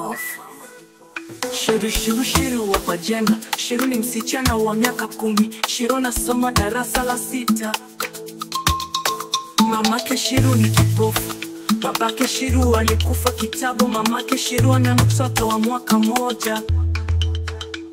off. Shiru wa Majenga. Shiru ni msichana wa miaka 10. Shiru nasoma darasa la 6. Mamake Shiru ni kipofu. Babake Shiru alikufa kitambo. Mamake Shiru ana mtoto wa mwaka 1.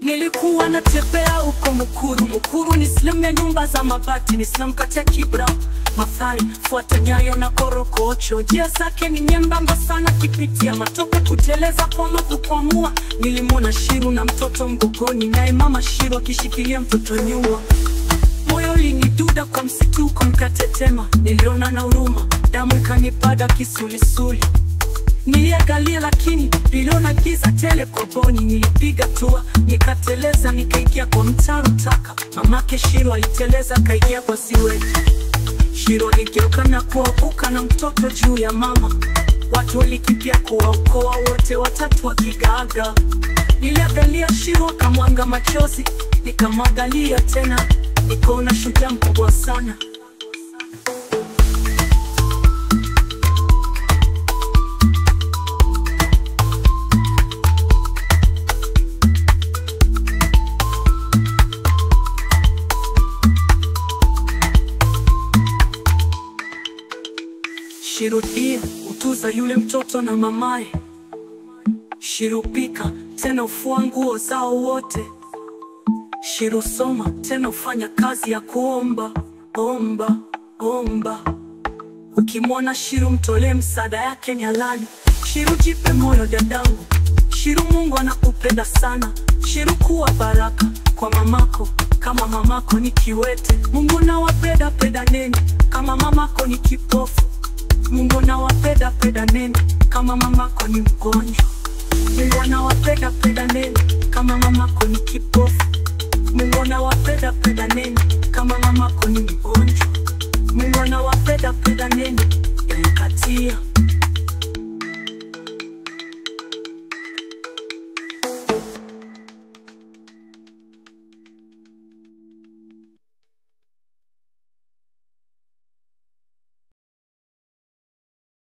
Nilikuwa natembea uko Mukuru. Mukuru ni sehemu ya nyumba za mabati. Ni sehemu kati ya Kibra, Mathare, Fuata Nyayo na Korokocho. Njia zake ni nyembamba sana, kipitia matope kuteleza kwa makukwamua. Nilimwona Shiru na mtoto mgogoni, naye mama Shiru akishikilia mtoto nyuma. Moyo uliniduda kwa msituko mkatetema. Niliona na huruma, damu ikanipada kisulisuli. Niliangalia lakini niliona giza tele koboni. Nilipiga tua, nikateleza, nikaingia kwa mtaro taka. Mamake Shiru aliteleza, kaingia kwa siweji. Shiru aligeuka na kuanguka na mtoto juu ya mama. Watu walikimbia kuwaokoa wote watatu wakigaaga. Niliangalia Shiru akamwanga machozi, nikamwangalia tena, nikaona shujaa mkubwa sana. Shiru pia utuza yule mtoto na mamaye. Shiru pika tena ufua nguo zao wote. Shiru soma tena ufanya kazi ya kuomba. Omba. Ukimwona Shiru mtolee msaada yake nyalani. Shiru jipe moyo dadangu. Shiru Mungu anakupenda sana. Shiru kuwa baraka kwa mamako. Kama mamako ni kiwete, Mungu anawapenda pedaneni. Kama mamako ni kipofu, Mungu anawapenda pedaneni. Kama mamako ni mgonjwa, Mungu anawapenda pedaneni. Kama mamako ni kipofu, Mungu anawapenda